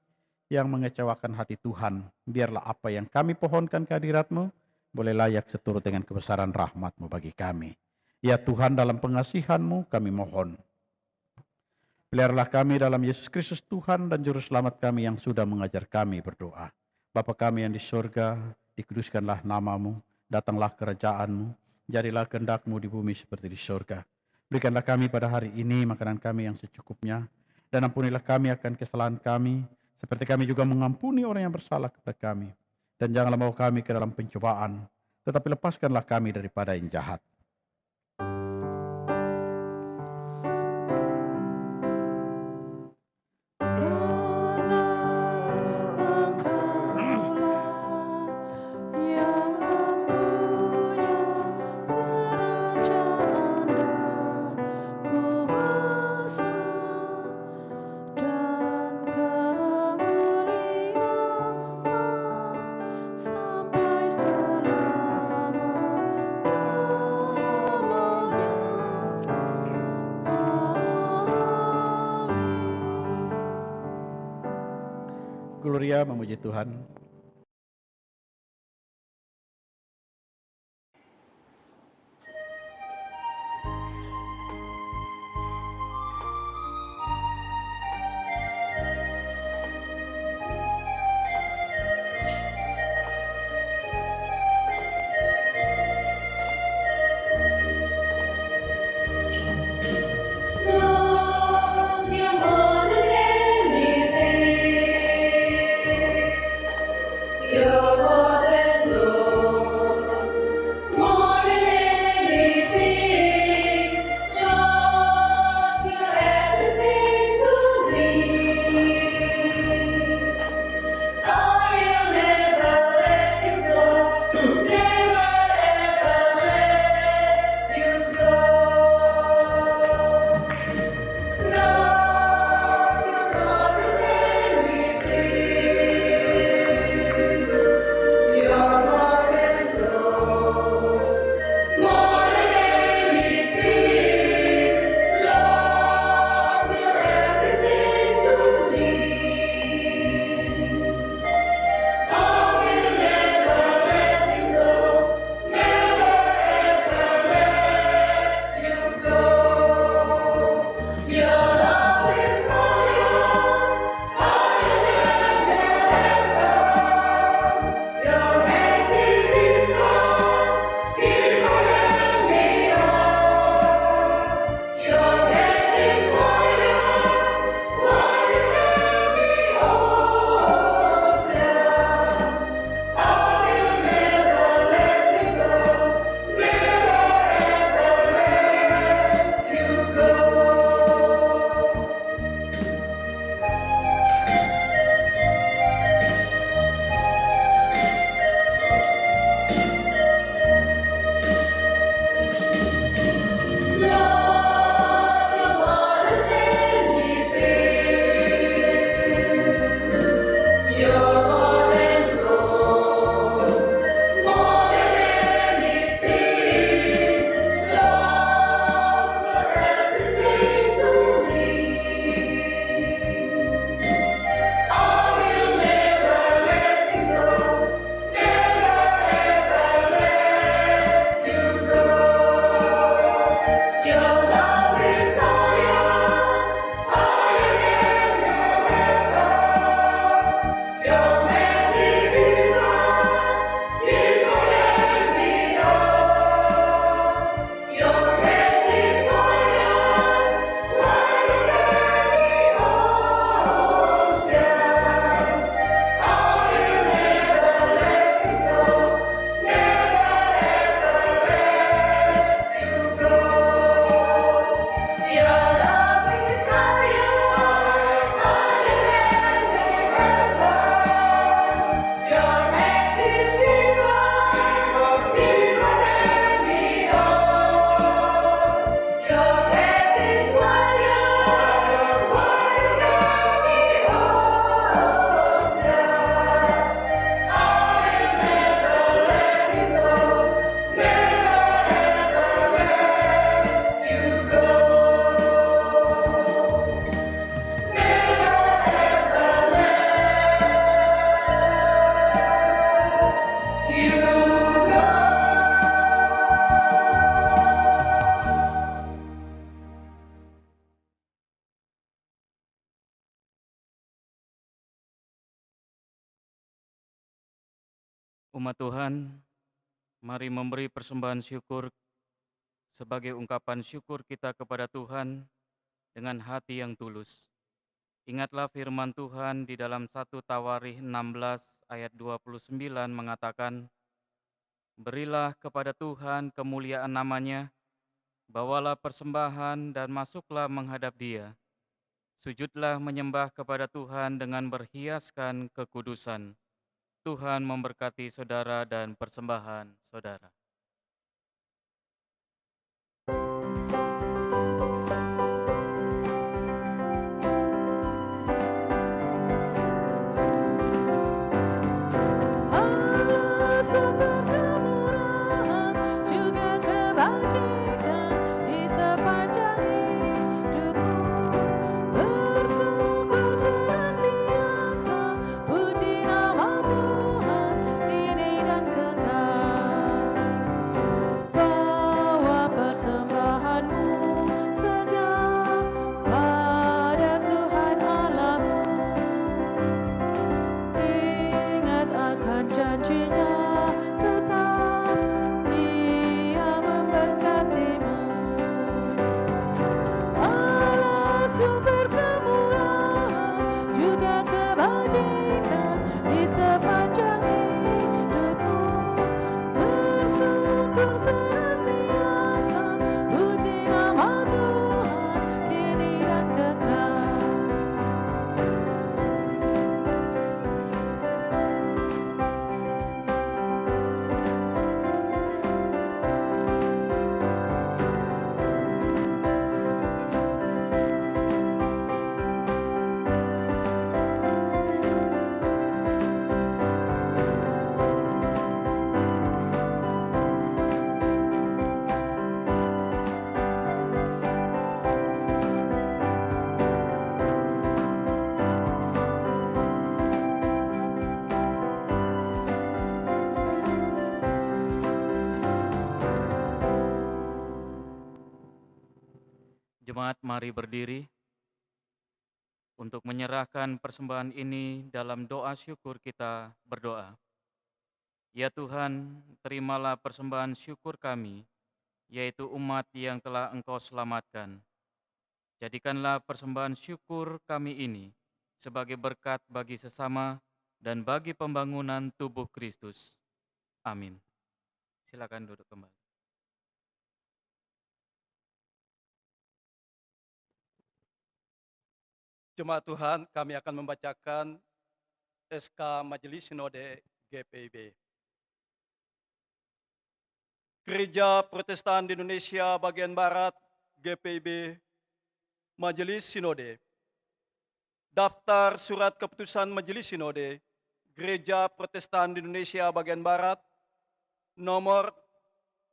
yang mengecewakan hati Tuhan. Biarlah apa yang kami pohonkan ke hadirat-Mu boleh layak seturut dengan kebesaran rahmat-Mu bagi kami. Ya Tuhan, dalam pengasihan-Mu kami mohon. Peliharalah kami dalam Yesus Kristus Tuhan dan Juru Selamat kami yang sudah mengajar kami berdoa. Bapa kami yang di surga, dikuduskanlah nama-Mu, datanglah kerajaan-Mu, jadilah kehendak-Mu di bumi seperti di surga. Berikanlah kami pada hari ini makanan kami yang secukupnya, dan ampunilah kami akan kesalahan kami, seperti kami juga mengampuni orang yang bersalah kepada kami. Dan janganlah bawa kami ke dalam pencobaan, tetapi lepaskanlah kami daripada yang jahat. Karena Engkaulah yang mempunyai kerajaan dan kuasa dan kemuliaan sampai selama-lamanya. Amin. Gloria memuji Tuhan. Non mi amore mi te Umat Tuhan, mari memberi persembahan syukur sebagai ungkapan syukur kita kepada Tuhan dengan hati yang tulus. Ingatlah firman Tuhan di dalam 1 Tawarikh 16 ayat 29 mengatakan, "Berilah kepada Tuhan kemuliaan namanya, bawalah persembahan dan masuklah menghadap Dia. Sujudlah menyembah kepada Tuhan dengan berhiaskan kekudusan." Tuhan memberkati saudara dan persembahan saudara. Allah sumber kemurahan juga kebajikan di sepanjang hidupmu. Bersyukur senantiasa, puji nama Tuhan kini dan kekal. Bawa persembahanmu segera pada Tuhan Allahmu. Ingat akan janjinya, tetap Dia memberkatimu. Allah sumber kemurahan juga kebajikan di sepanjang hidupmu. Bersyukur senantiasa, puji nama Tuhan kini dan kekal. Jemaat, mari berdiri untuk menyerahkan persembahan ini. Dalam doa syukur kita berdoa. Ya Tuhan, terimalah persembahan syukur kami, yaitu umat yang telah Engkau selamatkan. Jadikanlah persembahan syukur kami ini sebagai berkat bagi sesama dan bagi pembangunan tubuh Kristus. Amin. Silakan duduk kembali. Jemaat Tuhan, kami akan membacakan SK Majelis Sinode GPIB. Gereja Protestan di Indonesia bagian Barat GPIB, Majelis Sinode. Daftar surat keputusan Majelis Sinode Gereja Protestan di Indonesia bagian Barat nomor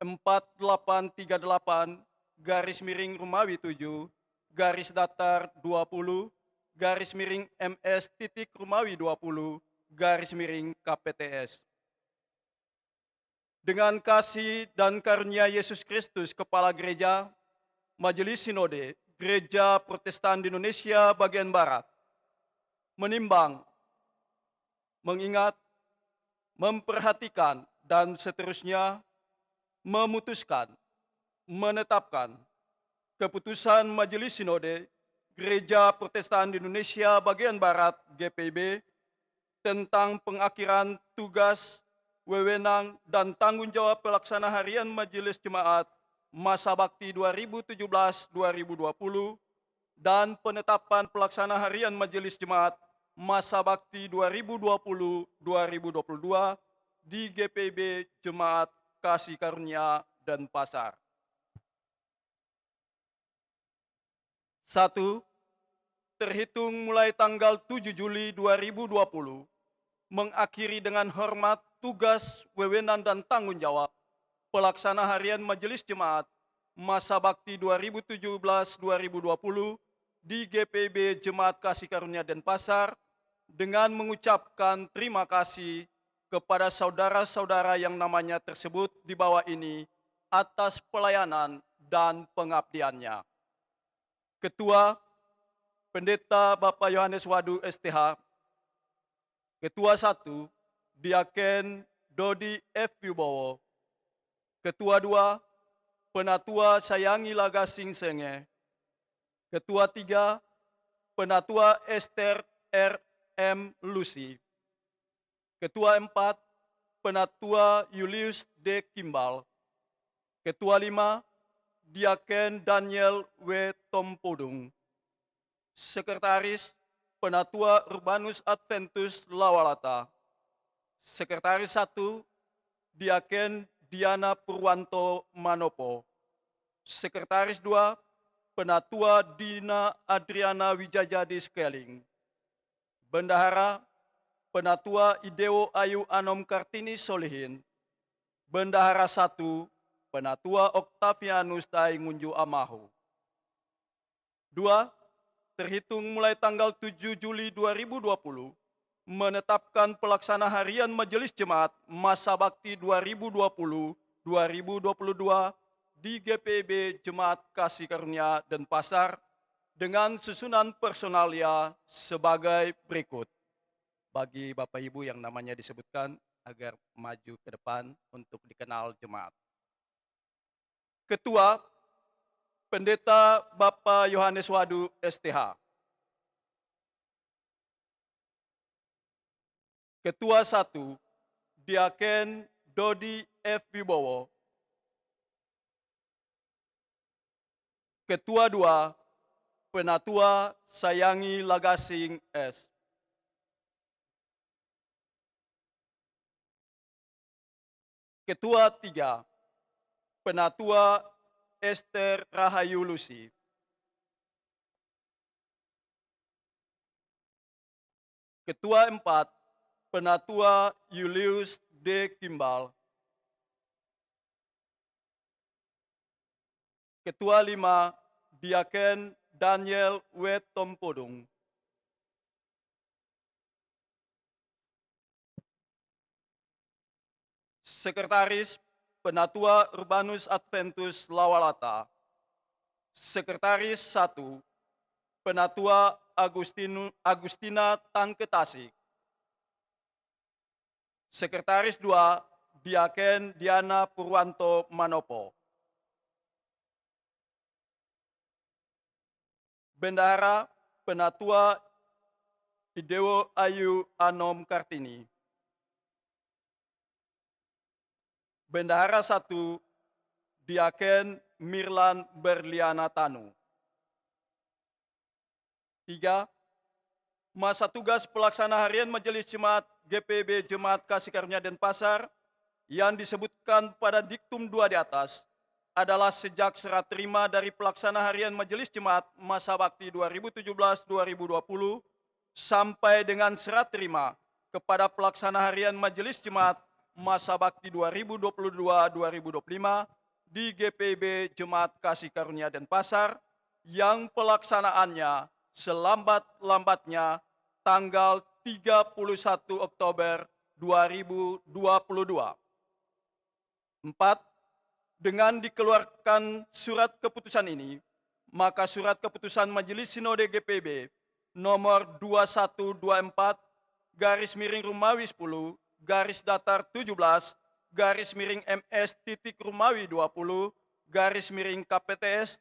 4838 garis miring Romawi 7 garis datar 20 garis miring MS titik Romawi 20 garis miring KPTS. Dengan kasih dan karunia Yesus Kristus Kepala Gereja, Majelis Sinode Gereja Protestan di Indonesia bagian Barat menimbang, mengingat, memperhatikan, dan seterusnya memutuskan, menetapkan keputusan Majelis Sinode Gereja Protestan di Indonesia bagian Barat GPIB tentang pengakhiran tugas, wewenang, dan tanggung jawab pelaksana harian Majelis Jemaat masa bakti 2017-2020 dan penetapan pelaksana harian Majelis Jemaat masa bakti 2020-2022 di GPIB Jemaat Kasih Karunia Denpasar. 1. Terhitung mulai tanggal 7 Juli 2020, mengakhiri dengan hormat tugas, wewenang, dan tanggung jawab pelaksana harian Majelis Jemaat masa bakti 2017-2020 di GPIB Jemaat Kasih Karunia Denpasar dengan mengucapkan terima kasih kepada saudara-saudara yang namanya tersebut di bawah ini atas pelayanan dan pengabdiannya. Ketua Pendeta Bapak Yohanes Wadu STH. Ketua 1 Diaken Dodi F. Wibowo. Ketua 2, Penatua Sayangi Lagasing Senge. Ketua 3, Penatua Esther R. M. Lucy. Ketua 4, Penatua Julius D. Kimbal. Ketua 5, Diaken Daniel W. Tompodung. Sekretaris, Penatua Urbanus Adventus Lawalata. Sekretaris 1, Diaken Diana Purwanto Manopo. Sekretaris 2, Penatua Dina Adriana Wijajadi Skeling. Bendahara, Penatua Idewo Ayu Anom Kartini Solihin. Bendahara 1, Penatua Octavianus Tai Ngunju Amahu. 2. Terhitung mulai tanggal 7 Juli 2020, menetapkan pelaksana harian Majelis Jemaat Masa Bakti 2020-2022 di GPIB Jemaat Kasih Karunia Denpasar dengan susunan personalia sebagai berikut. Bagi Bapak Ibu yang namanya disebutkan agar maju ke depan untuk dikenal jemaat. Ketua, Pendeta Bapak Yohanes Wadu STH. Ketua 1, Diaken Dodi F. Wibowo. Ketua 2, Penatua Sayangi Lagasing S. Ketua 3, Penatua Esther Rahayu Lucy. Ketua 4, Penatua Julius D. Kimbal. Ketua 5, Diaken Daniel W. Tompodung. Sekretaris, Penatua Urbanus Adventus Lawalata. Sekretaris 1, Penatua Agustina Tangketasik. Sekretaris 2, Diaken Diana Purwanto Manopo. Bendahara, Penatua Idewo Ayu Anom Kartini. Bendahara 1, Diaken Mirlan Berliana Tanu. 3. Masa tugas pelaksana harian Majelis Jemaat GPIB Jemaat Kasih Karunia Denpasar yang disebutkan pada diktum 2 di atas adalah sejak serah terima dari pelaksana harian Majelis Jemaat Masa Bakti 2017-2020 sampai dengan serah terima kepada pelaksana harian Majelis Jemaat Masa Bakti 2022-2025 di GPIB Jemaat Kasih Karunia Denpasar yang pelaksanaannya selambat-lambatnya tanggal 31 Oktober 2022. 4. Dengan dikeluarkan surat keputusan ini, maka surat keputusan Majelis Sinode GPIB nomor 2124 garis miring Romawi 10 garis datar 17 garis miring MS titik Romawi 20 garis miring KPTS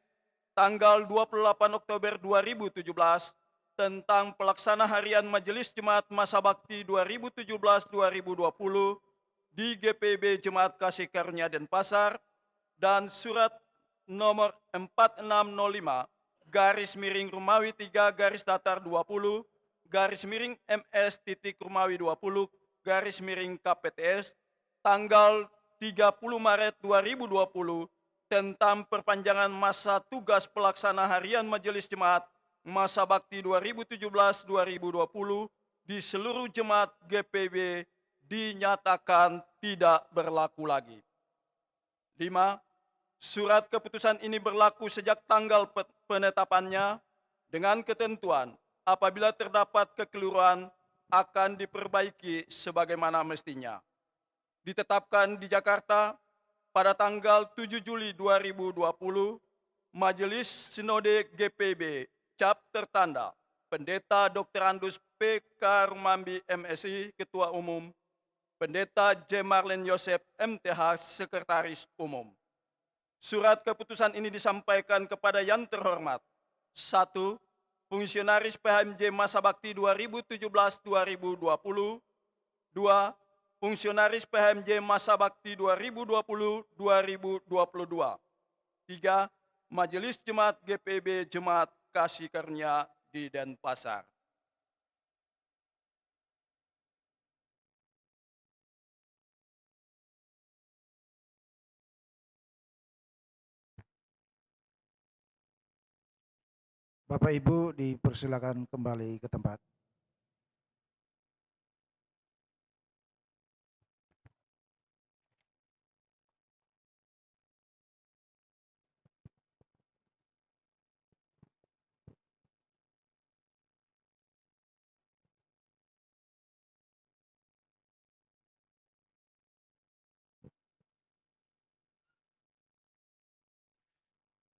tanggal 28 Oktober 2017 tentang pelaksana harian Majelis Jemaat Masa Bakti 2017-2020 di GPIB Jemaat Kasih Karunia Denpasar dan surat nomor 4605 garis miring Romawi 3 garis datar 20 garis miring MS titik Romawi 20 garis miring KPTS tanggal 30 Maret 2020 tentang perpanjangan masa tugas pelaksana harian Majelis Jemaat Masa Bakti 2017-2020 di seluruh jemaat GPIB dinyatakan tidak berlaku lagi. 5. Surat keputusan ini berlaku sejak tanggal penetapannya dengan ketentuan apabila terdapat kekeliruan akan diperbaiki sebagaimana mestinya. Ditetapkan di Jakarta pada tanggal 7 Juli 2020, Majelis Sinode GPIB cap tertanda Pendeta Dr. Andus P.K. Rumambi MSI, Ketua Umum, Pendeta J. Marlen Yosef, MTH, Sekretaris Umum. Surat keputusan ini disampaikan kepada yang terhormat. 1. Fungsionaris PHMJ Masa Bakti 2017-2020. 2. Fungsionaris PHMJ Masa Bakti 2020-2022. 3. Majelis Jemaat GPIB Jemaat Kasih Karunia di Denpasar. Bapak Ibu dipersilakan kembali ke tempat.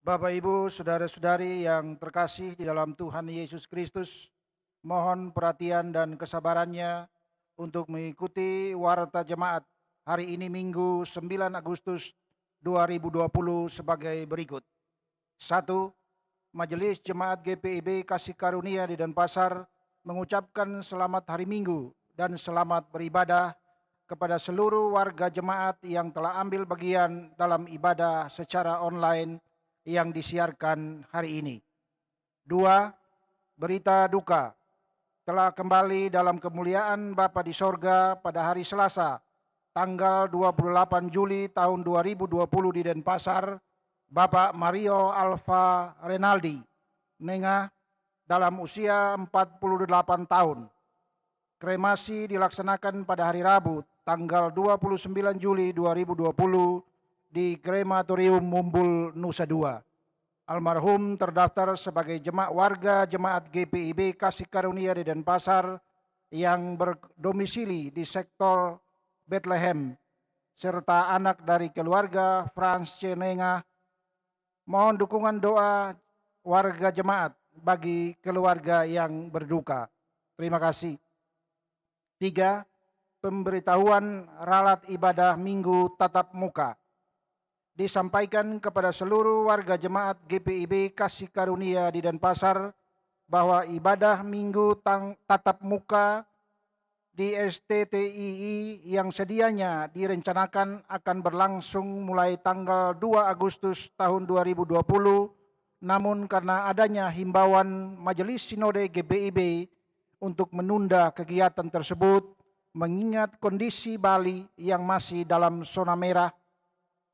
Bapak Ibu, saudara-saudari yang terkasih di dalam Tuhan Yesus Kristus, mohon perhatian dan kesabarannya untuk mengikuti warta jemaat hari ini Minggu 9 Agustus 2020 sebagai berikut. 1. Majelis Jemaat GPIB Kasih Karunia di Denpasar mengucapkan selamat hari Minggu dan selamat beribadah kepada seluruh warga jemaat yang telah ambil bagian dalam ibadah secara online yang disiarkan hari ini. 2. Berita duka. Telah kembali dalam kemuliaan Bapa di sorga pada hari Selasa, tanggal 28 Juli tahun 2020 di Denpasar, Bapak Mario Alfa Renaldi, Nengah, dalam usia 48 tahun. Kremasi dilaksanakan pada hari Rabu, tanggal 29 Juli 2020 di Krematorium Mumbul Nusa Dua. Almarhum terdaftar sebagai warga jemaat GPIB Kasih Karunia di Denpasar yang berdomisili di sektor Bethlehem, serta anak dari keluarga Frans C. Nengah. Mohon dukungan doa warga jemaat bagi keluarga yang berduka. Terima kasih. 3. Pemberitahuan ralat ibadah Minggu tatap muka. Disampaikan kepada seluruh warga jemaat GPIB Kasih Karunia di Denpasar bahwa ibadah Minggu tatap muka di STTII yang sedianya direncanakan akan berlangsung mulai tanggal 2 Agustus tahun 2020, namun karena adanya himbauan Majelis Sinode GPIB untuk menunda kegiatan tersebut mengingat kondisi Bali yang masih dalam zona merah,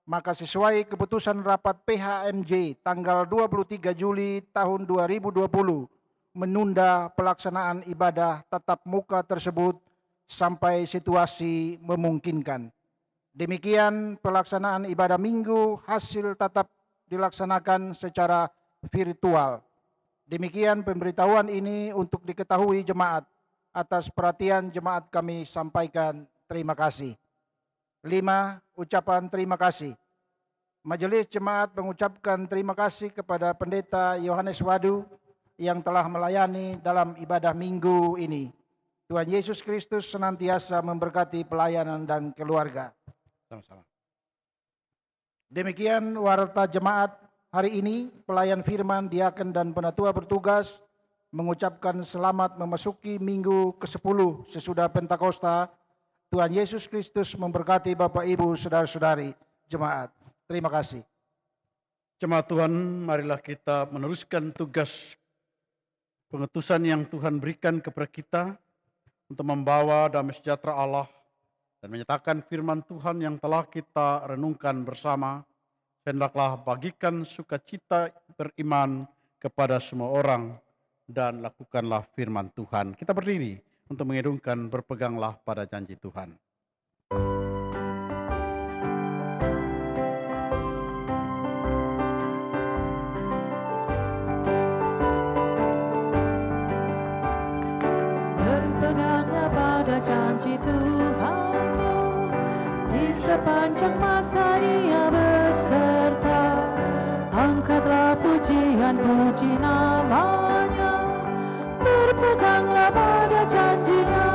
maka sesuai keputusan rapat PHMJ tanggal 23 Juli tahun 2020 menunda pelaksanaan ibadah tatap muka tersebut sampai situasi memungkinkan. Demikian pelaksanaan ibadah Minggu hasil tatap dilaksanakan secara virtual. Demikian pemberitahuan ini untuk diketahui jemaat. Atas perhatian jemaat kami sampaikan terima kasih. 5. Ucapan terima kasih. Majelis Jemaat mengucapkan terima kasih kepada Pendeta Yohanes Wadu yang telah melayani dalam ibadah Minggu ini. Tuhan Yesus Kristus senantiasa memberkati pelayanan dan keluarga. Sama-sama. Demikian warta jemaat hari ini. Pelayan firman, diaken dan penatua bertugas mengucapkan selamat memasuki minggu ke-10 sesudah Pentakosta. Tuhan Yesus Kristus memberkati Bapak Ibu saudara-saudari jemaat. Terima kasih. Jemaat Tuhan, marilah kita meneruskan tugas pengutusan yang Tuhan berikan kepada kita untuk membawa damai sejahtera Allah dan menyatakan firman Tuhan yang telah kita renungkan bersama. Hendaklah bagikan sukacita beriman kepada semua orang dan lakukanlah firman Tuhan. Kita berdiri untuk mengedungkan berpeganglah pada janji Tuhan. Berpeganglah pada janji Tuhanmu, di sepanjang masa Ia beserta. Angkatlah pujian puji namanya, berpeganglah pada janjinya.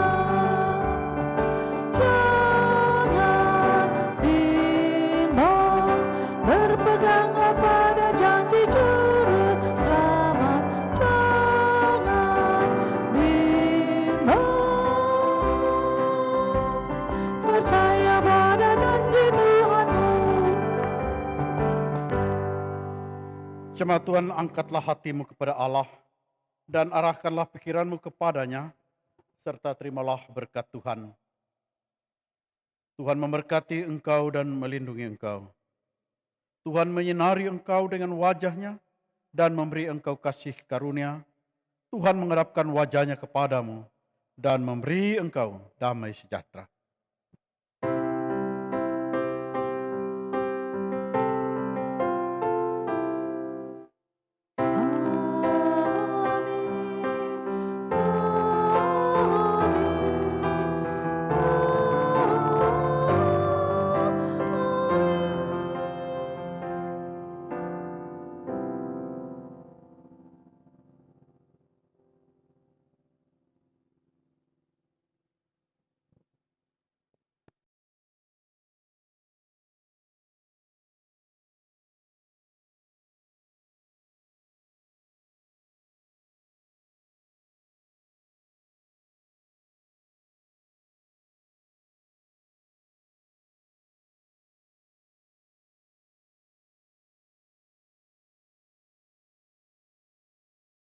Jemaat Tuhan, angkatlah hatimu kepada Allah dan arahkanlah pikiranmu kepadanya, serta terimalah berkat Tuhan. Tuhan memberkati engkau dan melindungi engkau. Tuhan menyinari engkau dengan wajah-Nya dan memberi engkau kasih karunia. Tuhan menghadapkan wajah-Nya kepadamu dan memberi engkau damai sejahtera.